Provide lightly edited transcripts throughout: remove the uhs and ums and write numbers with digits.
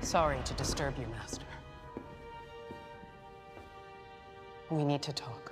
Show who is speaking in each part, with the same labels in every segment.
Speaker 1: Sorry to disturb you, Master. We need to talk.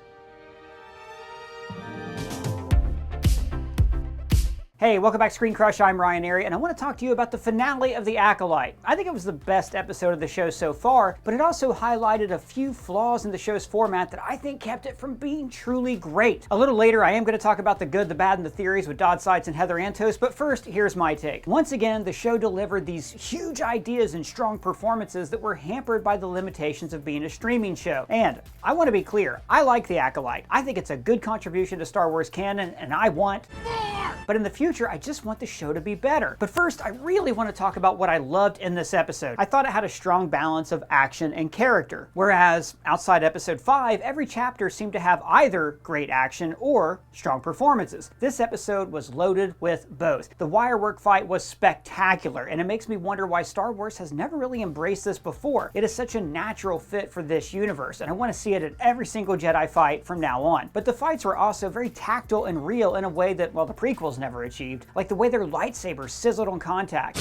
Speaker 2: Hey, welcome back to ScreenCrush. I'm Ryan Airy, and I want to talk to you about the finale of The Acolyte. I think it was the best episode of the show so far, but it also highlighted a few flaws in the show's format that I think kept it from being truly great. A little later, I am going to talk about the good, the bad, and the theories with Dodd Seitz and Heather Antos, but first, here's my take. Once again, the show delivered these huge ideas and strong performances that were hampered by the limitations of being a streaming show. And I want to be clear, I like The Acolyte. I think it's a good contribution to Star Wars canon, and I want more! But in the future, I just want the show to be better. But first, I really want to talk about what I loved in this episode. I thought it had a strong balance of action and character. Whereas, outside episode 5, every chapter seemed to have either great action or strong performances. This episode was loaded with both. The wirework fight was spectacular, and it makes me wonder why Star Wars has never really embraced this before. It is such a natural fit for this universe, and I want to see it in every single Jedi fight from now on. But the fights were also very tactile and real in a way that, well, the prequels never achieved, like the way their lightsabers sizzled on contact.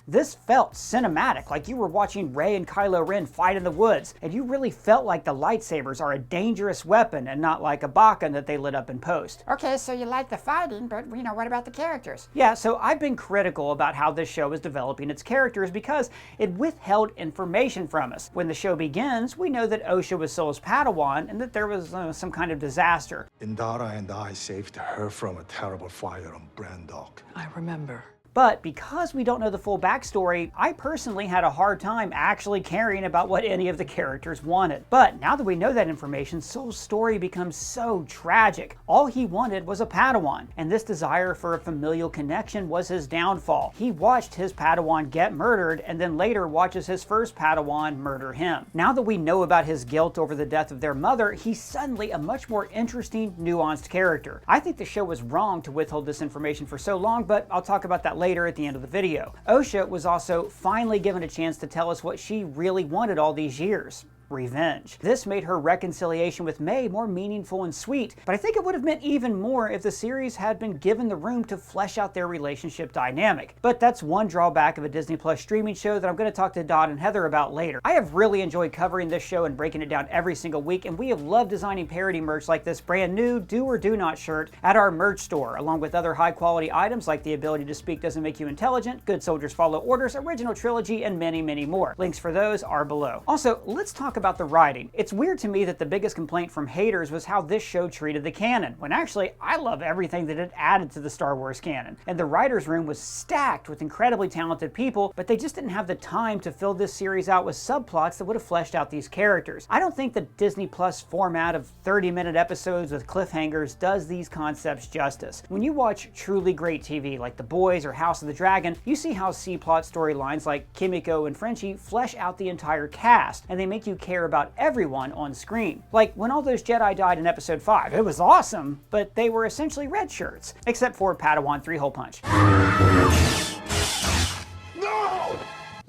Speaker 2: This felt cinematic, like you were watching Rey and Kylo Ren fight in the woods, and you really felt like the lightsabers are a dangerous weapon and not like a Bakken that they lit up in post.
Speaker 3: Okay, so you like the fighting, but what about the characters?
Speaker 2: Yeah, so I've been critical about how this show is developing its characters because it withheld information from us. When the show begins, we know that Osha was Solo's Padawan and that there was some kind of disaster.
Speaker 4: Indara and I saved her from a terrible fire on Randolf.
Speaker 1: I remember.
Speaker 2: But because we don't know the full backstory, I personally had a hard time actually caring about what any of the characters wanted. But now that we know that information, Sol's story becomes so tragic. All he wanted was a Padawan, and this desire for a familial connection was his downfall. He watched his Padawan get murdered, and then later watches his first Padawan murder him. Now that we know about his guilt over the death of their mother, he's suddenly a much more interesting, nuanced character. I think the show was wrong to withhold this information for so long, but I'll talk about that later at the end of the video. Osha was also finally given a chance to tell us what she really wanted all these years. Revenge. This made her reconciliation with May more meaningful and sweet, but I think it would have meant even more if the series had been given the room to flesh out their relationship dynamic. But that's one drawback of a Disney Plus streaming show that I'm going to talk to Dodd and Heather about later. I have really enjoyed covering this show and breaking it down every single week, and we have loved designing parody merch like this brand new Do or Do Not shirt at our merch store, along with other high quality items like The Ability to Speak Doesn't Make You Intelligent, Good Soldiers Follow Orders, Original Trilogy, and many, many more. Links for those are below. Also, let's talk about the writing. It's weird to me that the biggest complaint from haters was how this show treated the canon, when actually I love everything that it added to the Star Wars canon. And the writer's room was stacked with incredibly talented people, but they just didn't have the time to fill this series out with subplots that would have fleshed out these characters. I don't think the Disney Plus format of 30-minute episodes with cliffhangers does these concepts justice. When you watch truly great TV like The Boys or House of the Dragon, you see how C-plot storylines like Kimiko and Frenchie flesh out the entire cast, and they make you care about everyone on screen. Like when all those Jedi died in episode 5, it was awesome, but they were essentially red shirts, except for Padawan 3-hole punch.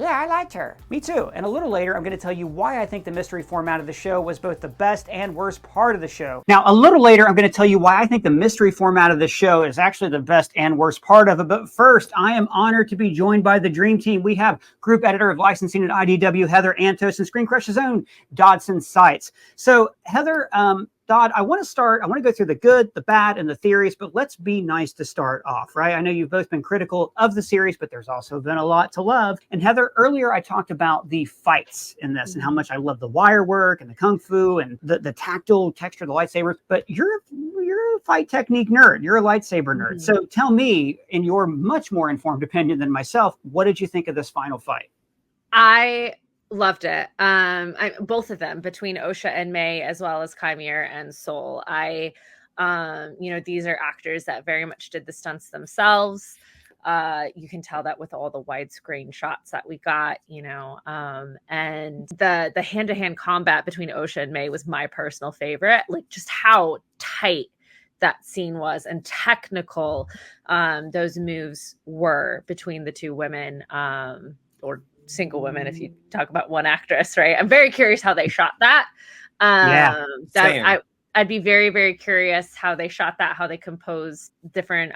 Speaker 3: Yeah, I liked her.
Speaker 2: Me too, and a little later I'm going to tell you why I think the mystery format of the show was both the best and worst part of the show. Now, a little later I'm going to tell you why I think the mystery format of the show is actually the best and worst part of it, but first, I am honored to be joined by the dream team. We have Group Editor of Licensing at IDW, Heather Antos, and ScreenCrush's own Dodson Seitz. So, Heather, Dodd, I want to go through the good, the bad, and the theories, but let's be nice to start off, right? I know you've both been critical of the series, but there's also been a lot to love. And Heather, earlier I talked about the fights in this and how much I love the wire work and the kung fu and the tactile texture of the lightsabers, but you're a fight technique nerd. You're a lightsaber nerd. Mm-hmm. So tell me, in your much more informed opinion than myself, what did you think of this final fight?
Speaker 5: I loved it. Both of them, between Osha and May, as well as Chimere and Sol. These are actors that very much did the stunts themselves. You can tell that with all the widescreen shots that we got, and the hand-to-hand combat between Osha and May was my personal favorite. Like just how tight that scene was and technical those moves were between the two women, or single women if you talk about one actress, right? I'm very curious how they shot that.
Speaker 6: Same.
Speaker 5: I'd be very, very curious how they shot that, how they composed different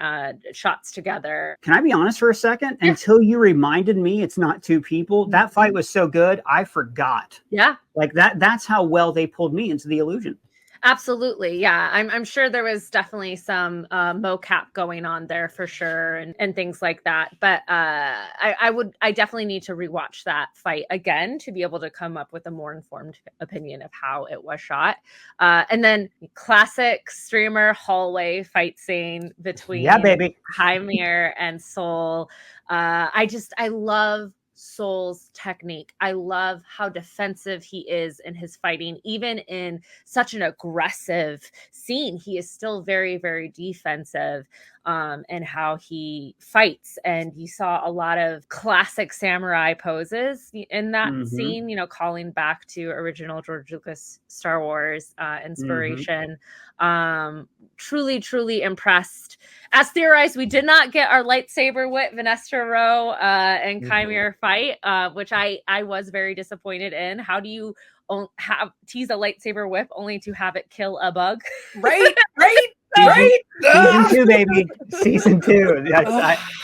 Speaker 5: shots together.
Speaker 2: Can I be honest for a second?
Speaker 5: Yeah.
Speaker 2: Until you reminded me it's not two people, that fight was so good, I forgot.
Speaker 5: Yeah.
Speaker 2: Like that's how well they pulled me into the illusion.
Speaker 5: Absolutely. Yeah. I'm sure there was definitely some mocap going on there for sure and things like that. But I definitely need to rewatch that fight again to be able to come up with a more informed opinion of how it was shot. And then classic streamer hallway fight scene between Hymir and Soul. I love Soul's technique. I love how defensive he is in his fighting. Even in such an aggressive scene, he is still very, very defensive and how he fights. And you saw a lot of classic samurai poses in that scene, you know, calling back to original George Lucas Star Wars inspiration. Truly, truly impressed. As theorized, we did not get our lightsaber whip Vanessa Rowe and Chimera fight, which I was very disappointed in. How do you tease a lightsaber whip only to have it kill a bug?
Speaker 6: Right.
Speaker 2: Season 2, baby. Season 2.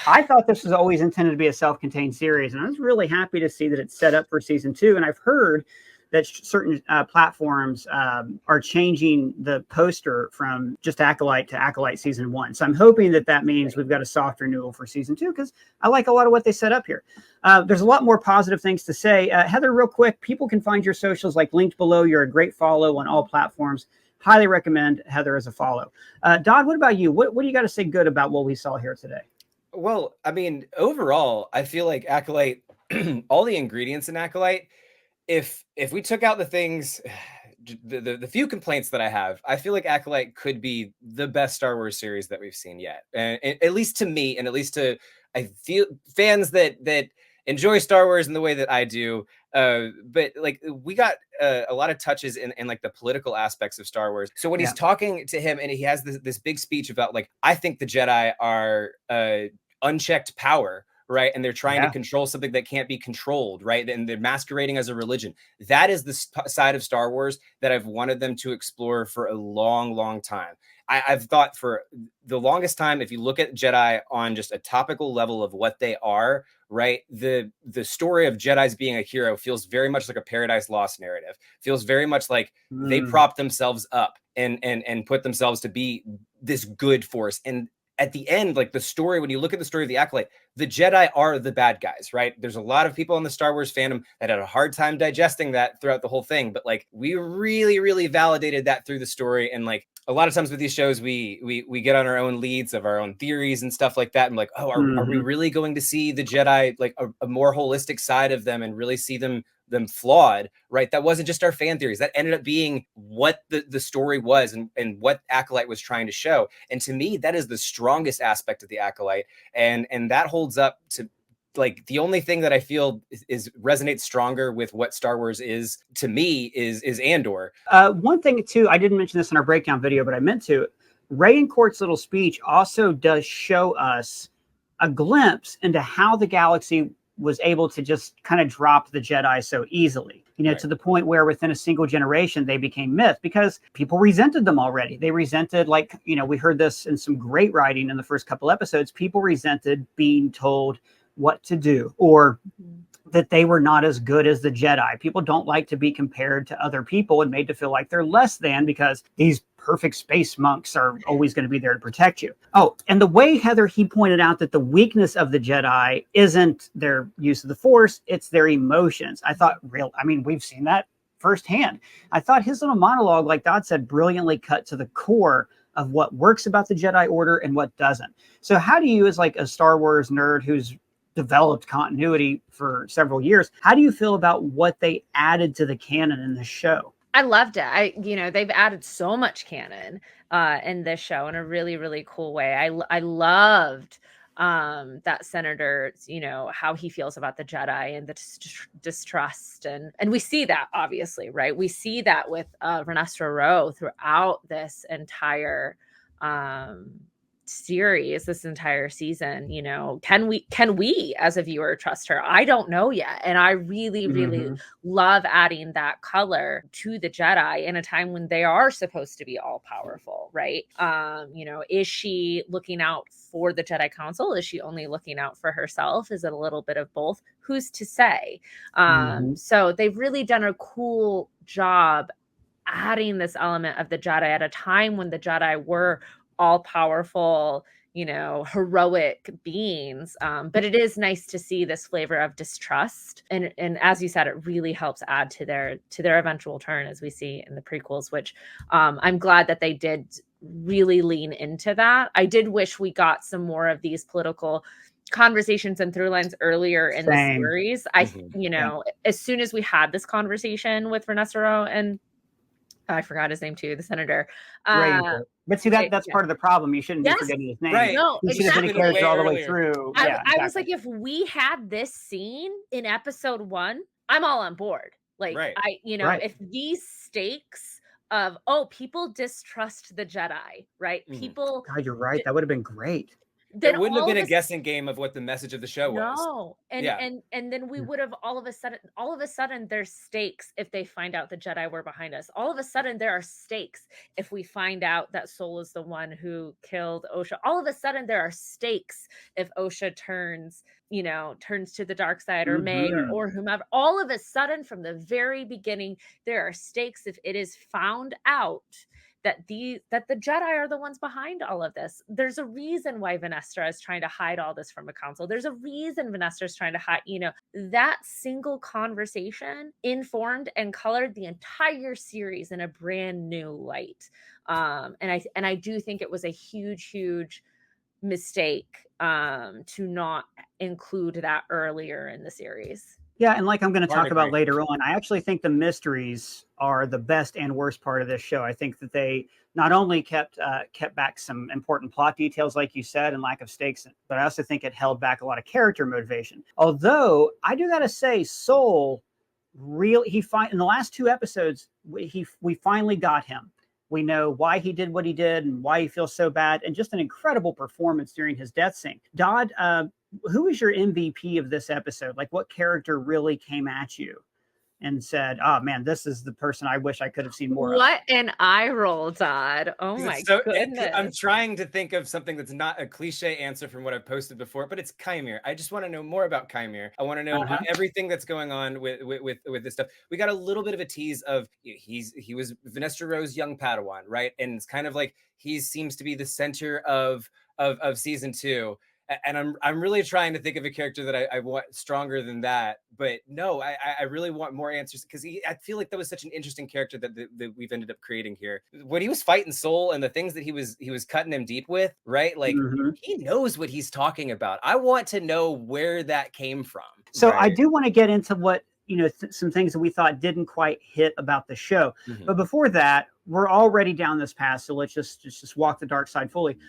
Speaker 2: I thought this was always intended to be a self-contained series, and I was really happy to see that it's set up for season 2. And I've heard that certain platforms are changing the poster from just Acolyte to Acolyte season 1. So I'm hoping that means we've got a soft renewal for season 2, because I like a lot of what they set up here. There's a lot more positive things to say. Heather, real quick, people can find your socials like linked below. You're a great follow on all platforms. Highly recommend Heather as a follow. Dodd, what about you? What do you got to say good about what we saw here today?
Speaker 6: Well, I mean, overall, I feel like Acolyte, all the ingredients in Acolyte, if we took out the things, the few complaints that I have, I feel like Acolyte could be the best Star Wars series that we've seen yet. And at least to me, and at least to, I feel, fans that enjoy Star Wars in the way that I do. But like we got a lot of touches in like the political aspects of Star Wars. So when he's talking to him and he has this big speech about like, I think the Jedi are unchecked power, right? And they're trying to control something that can't be controlled, right? And they're masquerading as a religion. That is the side of Star Wars that I've wanted them to explore for a long, long time. I've thought for the longest time, if you look at Jedi on just a topical level of what they are, right? The story of Jedi's being a hero feels very much like a Paradise Lost narrative. Feels very much like they prop themselves up and put themselves to be this good force. And at the end, like the story, when you look at the story of the Acolyte, the Jedi are the bad guys, right? There's a lot of people in the Star Wars fandom that had a hard time digesting that throughout the whole thing. But like, we really, really validated that through the story. And like, a lot of times with these shows, we get on our own leads of our own theories and stuff like that. And like, oh, are we really going to see the Jedi, like a more holistic side of them and really see them flawed, right? That wasn't just our fan theories. That ended up being what the story was and what Acolyte was trying to show. And to me, that is the strongest aspect of the Acolyte. And that holds up to, like, the only thing that I feel is resonates stronger with what Star Wars is to me is Andor.
Speaker 2: One thing too, I didn't mention this in our breakdown video, but I meant to. Ray and Court's little speech also does show us a glimpse into how the galaxy was able to just kind of drop the Jedi so easily, you know, to the point where within a single generation, they became myth because people resented them already. They resented, like, you know, we heard this in some great writing in the first couple episodes. People resented being told what to do or that they were not as good as the Jedi. People don't like to be compared to other people and made to feel like they're less than because these perfect space monks are always going to be there to protect you. Oh, and the way, Heather, he pointed out that the weakness of the Jedi isn't their use of the Force, it's their emotions. I thought, we've seen that firsthand. I thought his little monologue, like Dodd said, brilliantly cut to the core of what works about the Jedi Order and what doesn't. So how do you, as like a Star Wars nerd who's developed continuity for several years, how do you feel about what they added to the canon in the show?
Speaker 5: I loved it. They've added so much canon in this show in a really, really cool way. I loved that senator, how he feels about the Jedi and the distrust. And we see that, obviously, right? We see that with Vanessa Rowe throughout this entire series, this entire season, you know, can we as a viewer trust her? I don't know yet. And I really, really love adding that color to the Jedi in a time when they are supposed to be all powerful, right? You know, is she looking out for the Jedi Council? Is she only looking out for herself? Is it a little bit of both? Who's to say? So they've really done a cool job adding this element of the Jedi at a time when the Jedi were all powerful, you know, heroic beings. But it is nice to see this flavor of distrust. And as you said, it really helps add to their eventual turn, as we see in the prequels, which I'm glad that they did really lean into that. I did wish we got some more of these political conversations and through lines earlier in the series. You know, as soon as we had this conversation with Vanessa and I forgot his name too, the senator.
Speaker 2: But see, that's part of the problem. You shouldn't be forgetting his name.
Speaker 6: Right.
Speaker 5: No,
Speaker 2: you should have been a character all the way through.
Speaker 5: I was like, if we had this scene in episode 1, I'm all on board. Like, if these stakes of, people distrust the Jedi, right? People.
Speaker 2: God, you're right. That would have been great.
Speaker 6: It wouldn't have been a guessing game of what the message of the show was.
Speaker 5: No, and then we would have all of a sudden there's stakes if they find out the Jedi were behind us. All of a sudden there are stakes if we find out that Sol is the one who killed Osha. All of a sudden there are stakes if Osha turns to the dark side, or May or whomever. All of a sudden from the very beginning there are stakes if it is found out that the Jedi are the ones behind all of this. There's a reason why Vanessa is trying to hide all this from the council. There's a reason Vanessa is trying to hide, that single conversation informed and colored the entire series in a brand new light. And I do think it was a huge mistake to not include that earlier in the series.
Speaker 2: Yeah, and like I'm going to talk about later on, I actually think the mysteries are the best and worst part of this show. I think that they not only kept back some important plot details, like you said, and lack of stakes, but I also think it held back a lot of character motivation. Although I do got to say, Sol, in the last 2 episodes, we finally got him. We know why he did what he did and why he feels so bad, and just an incredible performance during his death scene. Dodd, who was your MVP of this episode? Like, what character really came at you and said, oh man, this is the person I wish I could have seen more of?
Speaker 5: What an eye roll, Dodd. Oh my goodness.
Speaker 6: I'm trying to think of something that's not a cliche answer from what I've posted before, but it's Kymir. I just want to know more about Kymir. I want to know everything that's going on with this stuff. We got a little bit of a tease of he was Vanessa Rowe's young Padawan, right? And it's kind of like he seems to be the center of season 2. And I'm really trying to think of a character that I want stronger than that. But no, I really want more answers, because I feel like that was such an interesting character that we've ended up creating here. When he was fighting Sol and the things that he was cutting him deep with, right? Like, he knows what he's talking about. I want to know where that came from.
Speaker 2: So I do want to get into what, some things that we thought didn't quite hit about the show. But before that, we're already down this path. So let's just walk the dark side fully.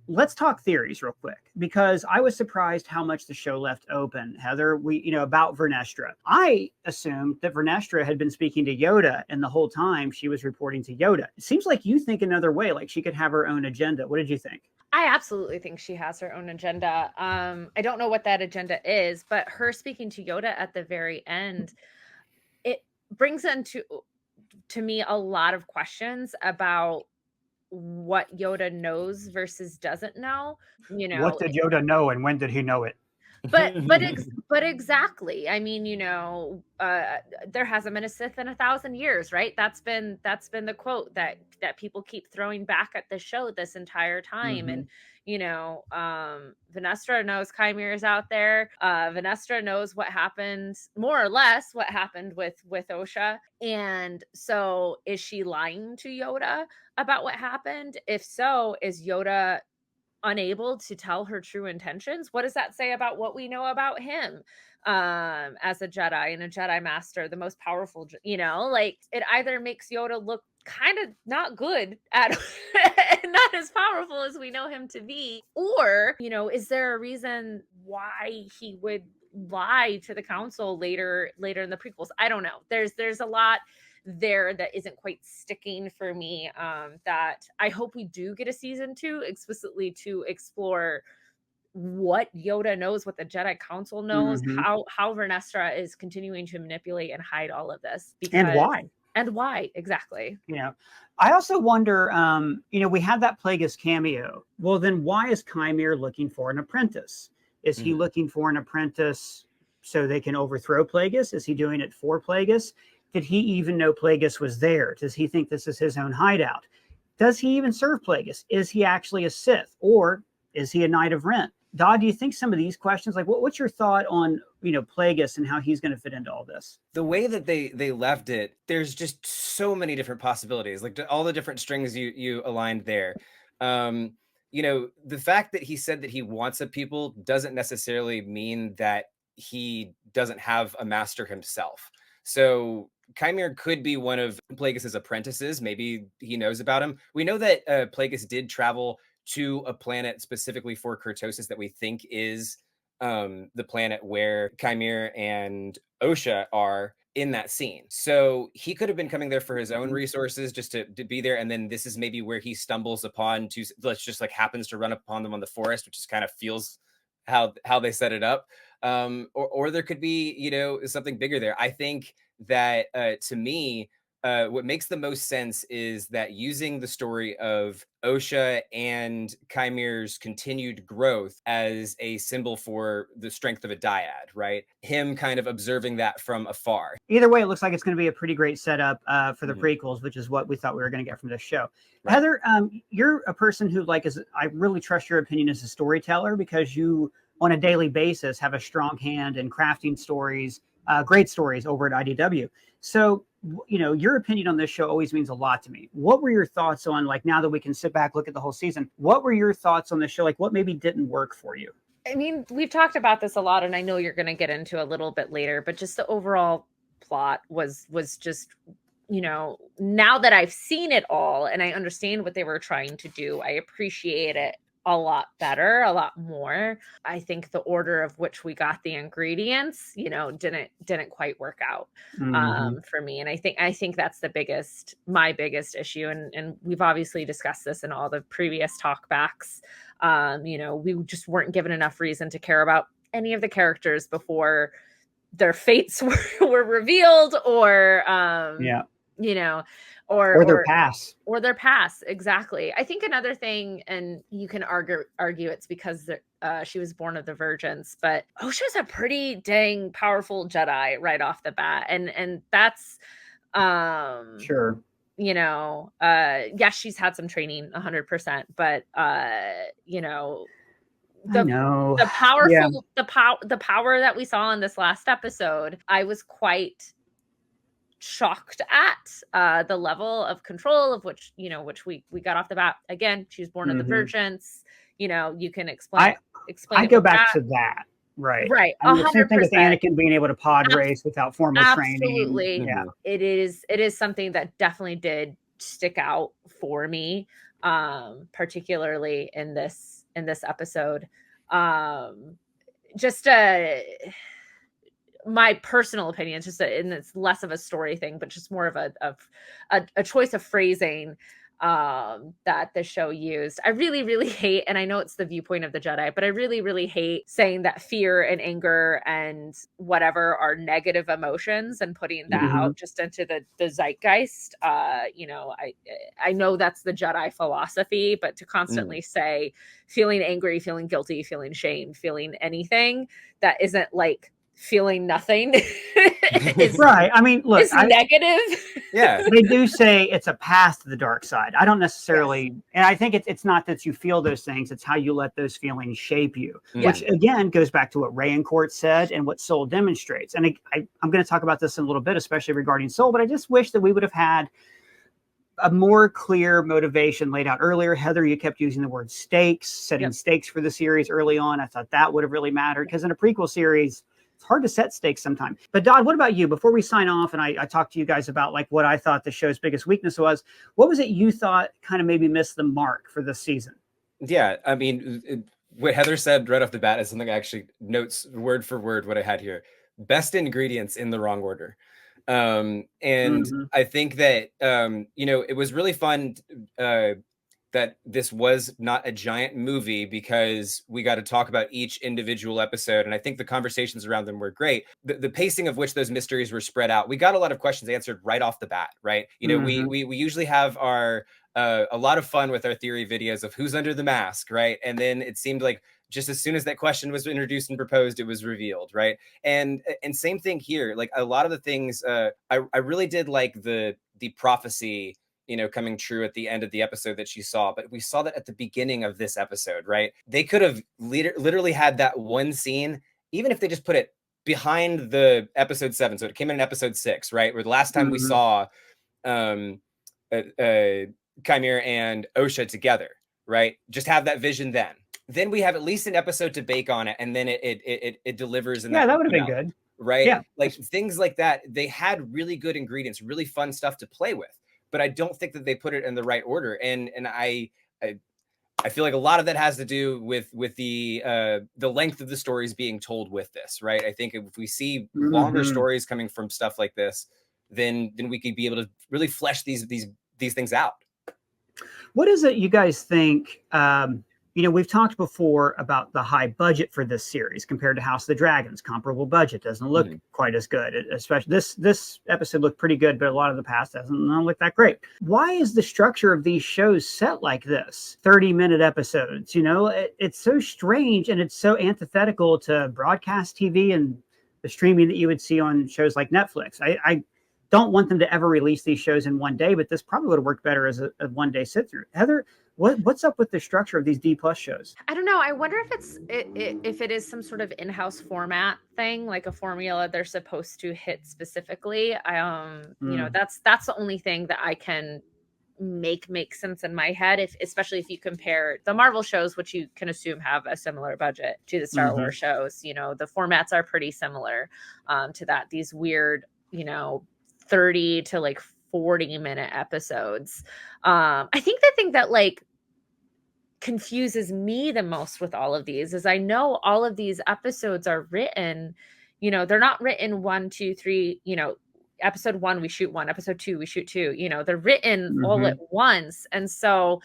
Speaker 2: Let's talk theories real quick, because I was surprised how much the show left open. Heather, about Vernestra. I assumed that Vernestra had been speaking to Yoda, and the whole time she was reporting to Yoda. It seems like you think another way, like she could have her own agenda. What did you think?
Speaker 5: I absolutely think she has her own agenda. I don't know what that agenda is, but her speaking to Yoda at the very end, it brings into to me a lot of questions about what Yoda knows versus doesn't know.
Speaker 2: What did Yoda know, and when did he know it?
Speaker 5: But exactly. I mean, there hasn't been a Sith in 1,000 years, right? That's been the quote that people keep throwing back at the show this entire time. And Vanessa knows Kymir is out there. Vanessa knows what happened, more or less what happened with Osha. And so is she lying to Yoda about what happened? If so, is Yoda unable to tell her true intentions? What does that say about what we know about him as a Jedi and a Jedi Master, the most powerful, like, it either makes Yoda look kind of not good at not as powerful as we know him to be, or is there a reason why he would lie to the council later in the prequels? I don't know. There's a lot there that isn't quite sticking for me, that I hope we do get a season 2 explicitly to explore what Yoda knows, what the Jedi Council knows,
Speaker 2: Mhm.
Speaker 5: how Vernestra is continuing to manipulate and hide all of this,
Speaker 2: And
Speaker 5: because
Speaker 2: why?
Speaker 5: and why exactly.
Speaker 2: You know, I also wonder, we had that Plagueis cameo. Well, then why is Chimere looking for an apprentice? Is he
Speaker 6: Mhm.
Speaker 2: looking for an apprentice so they can overthrow Plagueis? Is he doing it for Plagueis? Did he even know Plagueis was there? Does he think this is his own hideout? Does he even serve Plagueis? Is he actually a Sith, or is he a Knight of Ren? Dodd, do you think some of these questions, like what's your thought on Plagueis and how he's going to fit into all this?
Speaker 6: The way that they left it, there's just so many different possibilities, like all the different strings you aligned there. The fact that he said that he wants a people doesn't necessarily mean that he doesn't have a master himself. So Chimere could be one of Plagueis's apprentices. Maybe he knows about him. We know that Plagueis did travel to a planet specifically for kurtosis that we think is the planet where Chimere and Osha are in that scene. So he could have been coming there for his own resources, just to be there. And then this is maybe where he stumbles upon let's just like happens to run upon them on the forest, which just kind of feels how they set it up. Or there could be, something bigger there. I think that to me, what makes the most sense is that using the story of Osha and Chimere's continued growth as a symbol for the strength of a dyad, right? Him kind of observing that from afar.
Speaker 2: Either way, it looks like it's going to be a pretty great setup for the
Speaker 6: Mhm.
Speaker 2: prequels, which is what we thought we were going to get from this show.
Speaker 6: Right.
Speaker 2: Heather, you're a person who I really trust your opinion as a storyteller, because you, on a daily basis, have a strong hand in crafting stories, great stories over at IDW. So, your opinion on this show always means a lot to me. What were your thoughts on, like, now that we can sit back, look at the whole season, what were your thoughts on the show? Like, what maybe didn't work for you?
Speaker 5: I mean, we've talked about this a lot, and I know you're going to get into a little bit later, but just the overall plot was just, now that I've seen it all and I understand what they were trying to do, I appreciate it a lot better, a lot more. I think the order of which we got the ingredients, didn't quite work out for me. And I think that's my biggest issue. And we've obviously discussed this in all the previous talkbacks. We just weren't given enough reason to care about any of the characters before their fates were revealed, or
Speaker 2: or their past.
Speaker 5: Or their past. Exactly. I think another thing, and you can argue it's because she was born of the virgins, but Osha's a pretty dang powerful Jedi right off the bat. And that's,
Speaker 2: Sure.
Speaker 5: yes, she's had some training 100%, but, the powerful, the power that we saw in this last episode, I was quite shocked at the level of control of which we got off the bat. Again, she's born of the virgins. You can explain.
Speaker 2: I go back to that. Right. I mean, the same thing with Anakin being able to pod race without formal training.
Speaker 5: Absolutely.
Speaker 2: Yeah.
Speaker 5: It is something that definitely did stick out for me, particularly in this episode. Just my personal opinion, and it's less of a story thing, but just more of a choice of phrasing that the show used. I really, really hate, and I know it's the viewpoint of the Jedi, but I really, really hate saying that fear and anger and whatever are negative emotions and putting that out just into the zeitgeist. I know that's the Jedi philosophy, but to constantly say feeling angry, feeling guilty, feeling shame, feeling anything that isn't like feeling nothing
Speaker 2: right. I mean, look,
Speaker 5: it's negative.
Speaker 6: Yeah.
Speaker 2: They do say it's a path to the dark side. I don't necessarily, and I think it's not that you feel those things, it's how you let those feelings shape you, which again goes back to what Ray and Court said and what Soul demonstrates. And I'm going to talk about this in a little bit, especially regarding Soul, but I just wish that we would have had a more clear motivation laid out earlier. Heather, you kept using the word stakes, setting stakes for the series early on. I thought that would have really mattered, because in a prequel series, it's hard to set stakes sometimes. But Dodd, what about you? Before we sign off, and I talked to you guys about like what I thought the show's biggest weakness was, what was it you thought kind of maybe missed the mark for this season?
Speaker 6: Yeah, I mean, what Heather said right off the bat is something I actually notes word for word what I had here. Best ingredients in the wrong order. And I think that it was really fun that this was not a giant movie, because we got to talk about each individual episode. And I think the conversations around them were great. The pacing of which those mysteries were spread out. We got a lot of questions answered right off the bat, right? We usually have a lot of fun with our theory videos of who's under the mask, right? And then it seemed like just as soon as that question was introduced and proposed, it was revealed, right? And same thing here. Like a lot of the things, I really did like the prophecy, coming true at the end of the episode that she saw. But we saw that at the beginning of this episode, right? They could have literally had that one scene, even if they just put it behind the episode 7. So it came in episode 6, right? Where the last time we saw Chimera and Osha together, right? Just have that vision then. Then we have at least an episode to bake on it, and then it delivers.
Speaker 2: That would have been good.
Speaker 6: Right?
Speaker 2: Yeah.
Speaker 6: Like things like that. They had really good ingredients, really fun stuff to play with. But I don't think that they put it in the right order. And I feel like a lot of that has to do with the length of the stories being told with this, right? I think if we see longer stories coming from stuff like this, then we could be able to really flesh these things out.
Speaker 2: What is it you guys think? We've talked before about the high budget for this series compared to House of the Dragons. Comparable budget doesn't look quite as good. Especially this episode looked pretty good, but a lot of the past doesn't look that great. Why is the structure of these shows set like this? 30-minute episodes. It's so strange, and it's so antithetical to broadcast TV and the streaming that you would see on shows like Netflix. I don't want them to ever release these shows in one day, but this probably would have worked better as a one-day sit-through. Heather, what's up with the structure of these D+ shows? I
Speaker 5: don't know. I wonder if it is some sort of in-house format thing, like a formula they're supposed to hit specifically. That's the only thing that I can make sense in my head, especially if you compare the Marvel shows, which you can assume have a similar budget to the Star Wars shows. The formats are pretty similar to that. These weird, 30 to like 40-minute episodes. I think the thing that like confuses me the most with all of these is I know all of these episodes are written, they're not written 1, 2, 3, episode 1 we shoot 1, episode 2 we shoot 2, they're written all at once. And so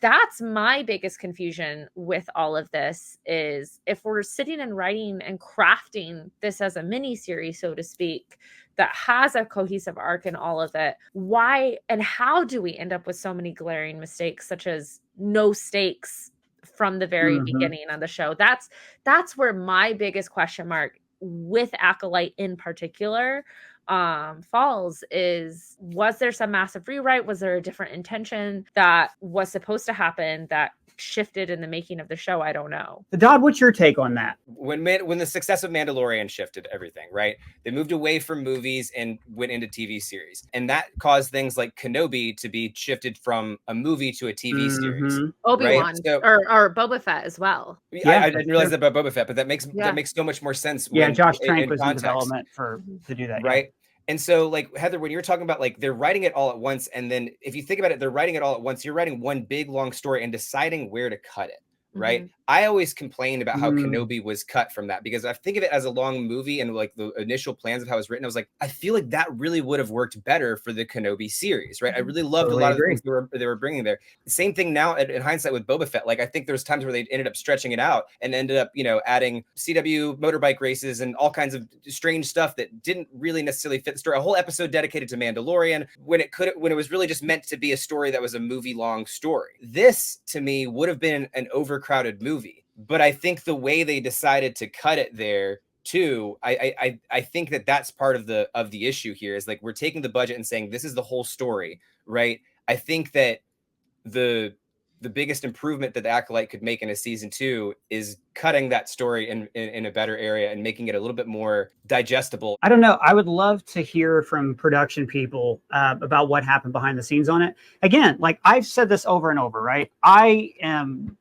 Speaker 5: that's my biggest confusion with all of this, is if we're sitting and writing and crafting this as a mini series, so to speak, that has a cohesive arc in all of it, why and how do we end up with so many glaring mistakes, such as no stakes from the very beginning of the show? That's where my biggest question mark with Acolyte in particular falls, is, was there some massive rewrite? Was there a different intention that was supposed to happen that shifted in the making of the show? I don't know.
Speaker 2: Dodd, what's your take on that?
Speaker 6: When the success of Mandalorian shifted everything, right? They moved away from movies and went into TV series. And that caused things like Kenobi to be shifted from a movie to a TV series.
Speaker 5: Obi-Wan,
Speaker 6: right? So,
Speaker 5: or Boba Fett as well.
Speaker 6: Yeah, I didn't realize that about Boba Fett, but that makes so much more sense.
Speaker 2: Josh Trank was in development to do that.
Speaker 6: Right. And so, like, Heather, when you're talking about, like, they're writing it all at once, and then if you think about it, they're writing it all at once. You're writing one big, long story and deciding where to cut it, right? I always complained about how Kenobi was cut from that, because I think of it as a long movie, and, like, the initial plans of how it was written, I was like, I feel like that really would have worked better for the Kenobi series, right? I really loved a lot of the things they were bringing there. Same thing now in hindsight with Boba Fett. Like, I think there's times where they ended up stretching it out and ended up, adding CW motorbike races and all kinds of strange stuff that didn't really necessarily fit the story. A whole episode dedicated to Mandalorian when it was really just meant to be a story that was a movie-long story. This, to me, would have been an overcrowded movie. But I think the way they decided to cut it there too, I think that's part of the issue here, is like, we're taking the budget and saying this is the whole story, right? I think that the biggest improvement that the Acolyte could make in a season 2 is cutting that story in a better area and making it a little bit more digestible.
Speaker 2: I don't know. I would love to hear from production people about what happened behind the scenes on it. Again, like I've said this over and over, right? I am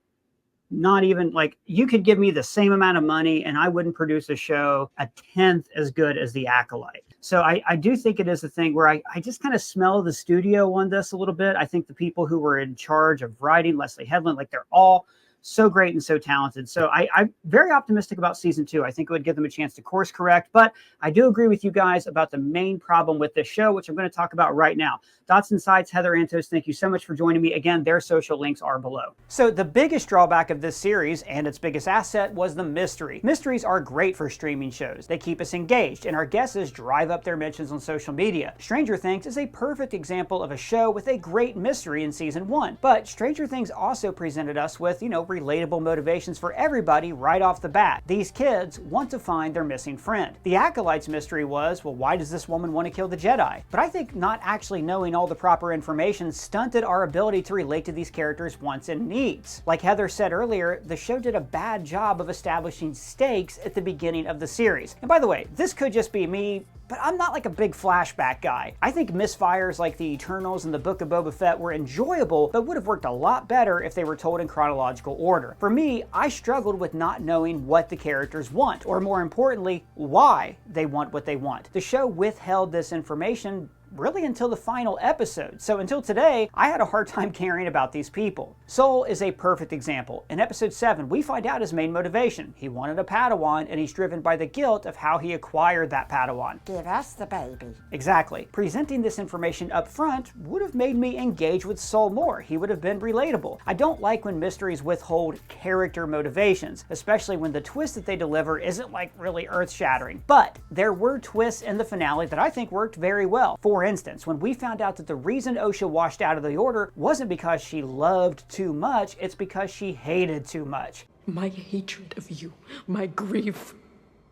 Speaker 2: not even like, you could give me the same amount of money and I wouldn't produce a show a 10th as good as the Acolyte. So I do think it is a thing where I just kind of smell the studio on this a little bit. I think the people who were in charge of writing, Leslie Headland, like they're all so great and so talented. So I'm very optimistic about season 2. I think it would give them a chance to course correct, but I do agree with you guys about the main problem with this show, which I'm going to talk about right now. Dots and Sides, Heather Antos, thank you so much for joining me. Again, their social links are below. So the biggest drawback of this series, and its biggest asset, was the mystery. Mysteries are great for streaming shows. They keep us engaged, and our guesses drive up their mentions on social media. Stranger Things is a perfect example of a show with a great mystery in season 1. But Stranger Things also presented us with, relatable motivations for everybody right off the bat. These kids want to find their missing friend. The Acolyte's mystery was, well, why does this woman want to kill the Jedi? But I think not actually knowing all the proper information stunted our ability to relate to these characters' wants and needs. Like Heather said earlier, the show did a bad job of establishing stakes at the beginning of the series. And by the way, this could just be me, but I'm not like a big flashback guy. I think misfires like the Eternals and the Book of Boba Fett were enjoyable, but would have worked a lot better if they were told in chronological order. For me, I struggled with not knowing what the characters want, or more importantly, why they want what they want. The show withheld this information really until the final episode. So until today, I had a hard time caring about these people. Sol is a perfect example. In episode 7, we find out his main motivation. He wanted a Padawan, and he's driven by the guilt of how he acquired that Padawan.
Speaker 3: Give us the baby.
Speaker 2: Exactly. Presenting this information up front would have made me engage with Sol more. He would have been relatable. I don't like when mysteries withhold character motivations, especially when the twist that they deliver isn't like really earth-shattering. But there were twists in the finale that I think worked very well. For instance, when we found out that the reason Osha washed out of the Order wasn't because she loved too much, it's because she hated too much.
Speaker 7: My hatred of you, my grief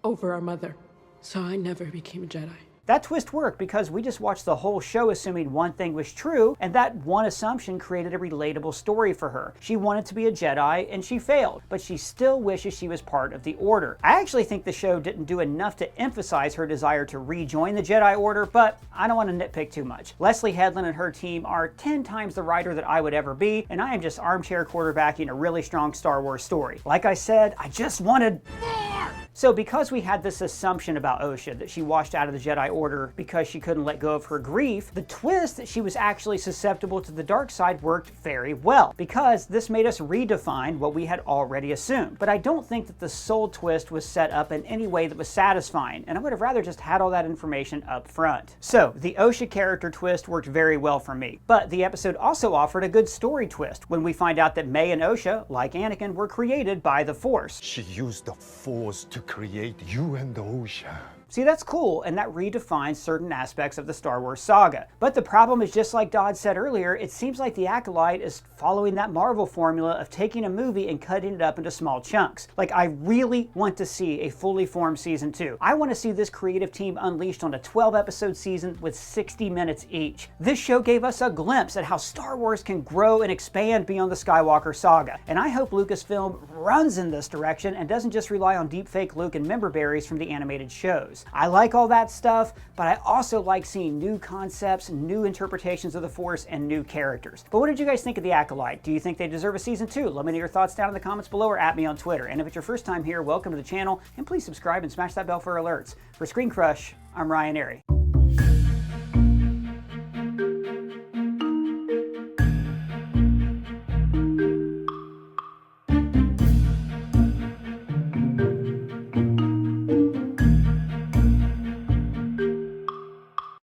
Speaker 7: over our mother. So I never became a Jedi.
Speaker 2: That twist worked because we just watched the whole show assuming one thing was true, and that one assumption created a relatable story for her. She wanted to be a Jedi, and she failed, but she still wishes she was part of the Order. I actually think the show didn't do enough to emphasize her desire to rejoin the Jedi Order, but I don't want to nitpick too much. Leslie Headland and her team are 10 times the writer that I would ever be, and I am just armchair quarterbacking a really strong Star Wars story. Like I said, I just wanted more! So because we had this assumption about Osha, that she washed out of the Jedi Order because she couldn't let go of her grief, the twist that she was actually susceptible to the dark side worked very well, because this made us redefine what we had already assumed. But I don't think that the Sol twist was set up in any way that was satisfying, and I would have rather just had all that information up front. So the Osha character twist worked very well for me, but the episode also offered a good story twist when we find out that May and Osha, like Anakin, were created by the Force.
Speaker 4: She used the Force to create you and Osha.
Speaker 2: See, that's cool, and that redefines certain aspects of the Star Wars saga. But the problem is, just like Dodd said earlier, it seems like the Acolyte is following that Marvel formula of taking a movie and cutting it up into small chunks. Like, I really want to see a fully formed season 2. I want to see this creative team unleashed on a 12-episode season with 60 minutes each. This show gave us a glimpse at how Star Wars can grow and expand beyond the Skywalker saga, and I hope Lucasfilm runs in this direction and doesn't just rely on deepfake Luke and member berries from the animated shows. I like all that stuff, but I also like seeing new concepts, new interpretations of the Force, and new characters. But what did you guys think of the Acolyte? Do you think they deserve a season 2? Let me know your thoughts down in the comments below or at me on Twitter. And if it's your first time here, welcome to the channel, and please subscribe and smash that bell for alerts. For ScreenCrush, I'm Ryan Airy.